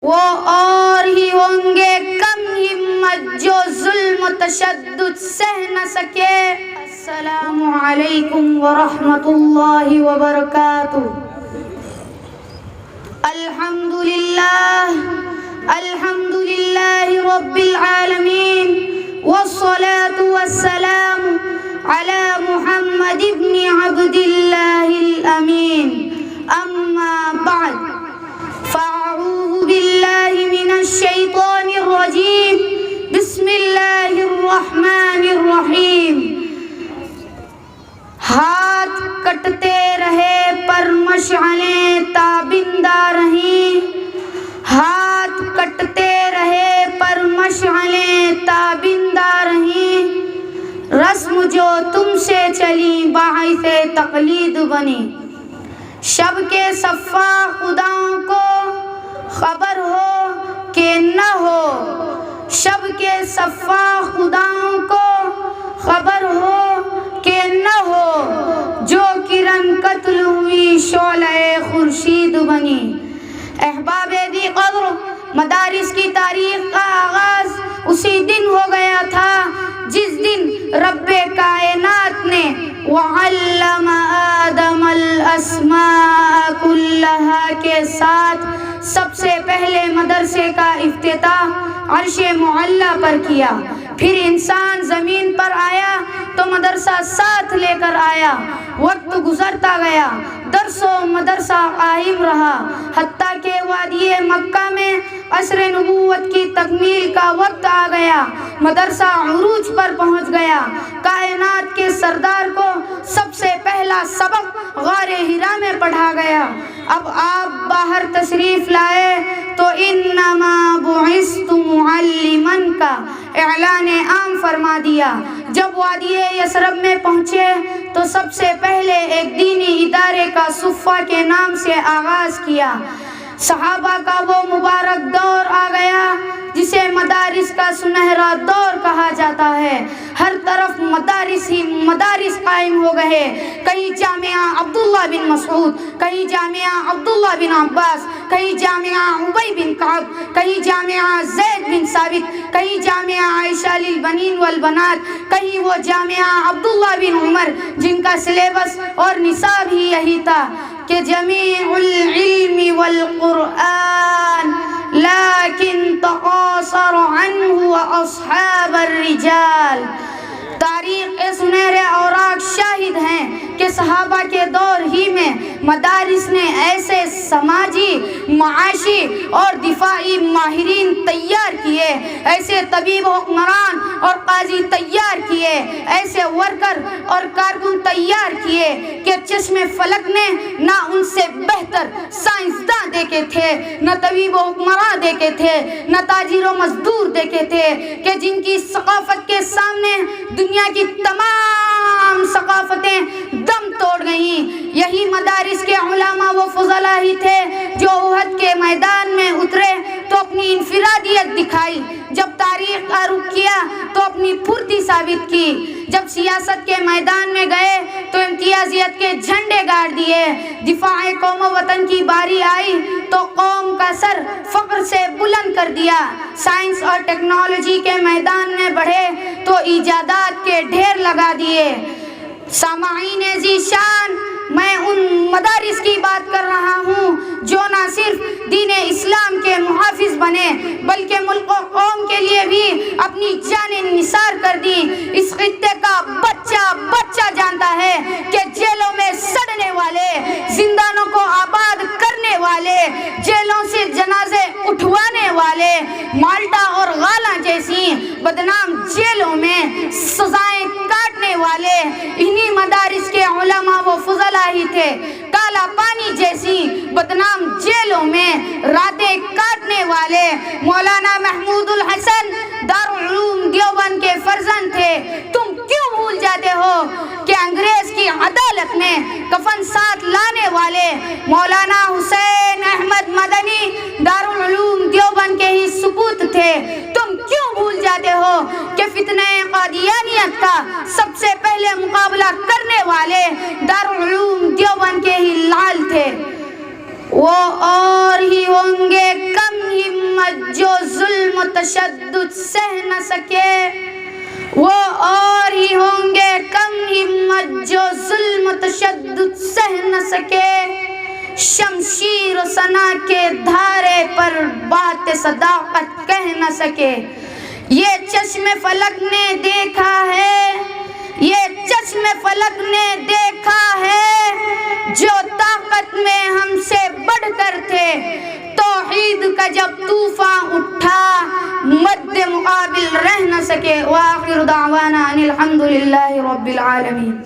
وہ اور ہی ہوں گے کم ہمت جو ظلم و تشدد سہ نہ سکے۔ السلام علیکم ورحمۃ اللہ وبرکاتہ۔ الحمد للہ رب العالمین والصلاة والسلام علی محمد ابن عبد اللہ الامین، اما بعد فاعوذ باللہ من الشیطان الرجیم، بسم اللہ الرحمن الرحیم۔ ہاتھ کٹتے رہے پر مشعلیں تابندہ رہیں، ہاتھ کٹتے رہے پر مشعلیں تابندہ رہیں، رسم جو تم سے چلی باعث تقلید بنی۔ شب کے صفا خداؤں کو خبر ہو کہ نہ ہو، شب کے صفا خداؤں کو خبر ہو کہ نہ ہو، جو کرن قتل ہوئی شعلہ خورشید بنی۔ احباب دی قدر، مدارس کی تاریخ کا آغاز اسی دن ہو گیا تھا جس دن رب کائنات نے وَعَلَّمَ آدَمَ الْأَسْمَاءَ كُلَّهَا کے ساتھ سب سے پہلے مدرسے کا افتتاح عرش معلیٰ پر کیا۔ پھر انسان زمین پر آیا تو مدرسہ ساتھ لے کر آیا۔ وقت گزرتا گیا، درس و مدرسہ قائم رہا، حتیٰ کہ وادی مکہ میں عصر نبوت کی تکمیل کا وقت آ گیا، مدرسہ عروج پر پہنچ گیا۔ کائنات کے سردار کو سب سے پہلا سبق غار حرا میں پڑھا گیا۔ اب آپ باہر تشریف لائے تو انما بعثت معلما کا اعلان عام فرما دیا۔ جب وادی یثرب میں پہنچے تو سب سے پہلے ایک دینی ادارے کا صفہ کے نام سے آغاز کیا۔ صحابہ کا وہ مبارک دور آ گیا جسے مدارس کا سنہرا دور کہا جاتا ہے۔ ہر طرف مدارس ہی مدارس قائم ہو گئے، کہیں جامعہ عبداللہ بن مسعود، کہیں جامعہ عبداللہ بن عباس، کہیں جامعہ ابی بن کعب، کہیں جامعہ زید بن ثابت، کہیں جامعہ عائشہ للبنین والبنات، کہیں وہ جامعہ عبداللہ بن عمر جن کا سلیبس اور نصاب ہی یہی تھا کہ جمیع العلم والقرآن لیکن تقاصر عنہ اصحاب الرجال۔ تاریخ سنہرے اوراق شاہد ہیں کہ صحابہ کے دور ہی میں مدارس نے ایسے سماجی، معاشی اور دفاعی ماہرین تیار کیے، ایسے طبیب حکمران اور قاضی تیار کیے، ایسے ورکر اور کارکن تیار کیے کہ چشم فلک نے نہ ان سے بہتر سائنسداں دیکھے تھے، نہ طبیب و حکمراں دیکھے تھے، نہ تاجر و مزدور دیکھے تھے، کہ جن کی ثقافت کے سامنے دنیا کی تمام ثقافتیں دم توڑ گئیں۔ یہی مدارس کے علماء و فضلاء ہی تھے جو احد کے میدان میں اترے تو اپنی انفرادیت دکھائی، جب تاریخ کا رخ کیا تو اپنی پھرتی ثابت کی، جب سیاست کے میدان میں گئے تو امتیازیت کے جھنڈے گاڑ دیے، دفاع قوم و وطن کی باری آئی تو قوم کا سر فخر سے بلند کر دیا، سائنس اور ٹیکنالوجی کے میدان میں بڑھے تو ایجادات کے ڈھیر لگا دیے۔ سامعین ذی شان، میں ان مدارس کی بات کر رہا ہوں جو نہ صرف دین اسلام کے محافظ بنے بلکہ ملک و قوم کے لیے بھی اپنی جانیں نثار کر دی۔ اس خطے کا بچہ بچہ جانتا ہے کہ جیلوں میں سڑنے والے، زندانوں کو آباد کرنے والے، جیلوں سے جنازے اٹھوانے والے، مالٹا اور غالا جیسی بدنام جیلوں میں سزائیں کاٹنے والے انہی مدارس کے علماء و فضلاء ہی تھے۔ کالا پانی جیسی بدنام جیلوں میں راتیں کاٹنے والے مولانا محمود الحسن دارالعلوم دیوبند کے فرزند تھے۔ تم کیوں بھول جاتے ہو کہ انگریز کی عدالت میں کفن ساتھ لانے والے مولانا حسین احمد مدنی دارالعلوم دیوبند کے ہی سپوت تھے؟ تم کیوں بھول جاتے ہو کہ فتنہ قادیانیت کا سب سے پہلے مقابلہ کرنے والے دارالعلوم دیوبند کے ہی لال تھے؟ وہ اور ہی ہوں گے کم ہی تشدد سہ نہ سکے، وہ اور ہی ہوں گے کم ہمت جو ظلم و تشدد سہ نہ سکے، شمشیر و ثنا کے دھارے پر بات صداقت کہہ نہ سکے۔ یہ چشم فلک نے دیکھا ہے، یہ چشم فلک نے دیکھا ہے، جو طاقت میں ہم سے بڑھ کر تھے، توحید کا جب طوفان اٹھا مد مقابل رہ نہ سکے۔ وآخر دعوانا ان الحمد للہ رب العالمین۔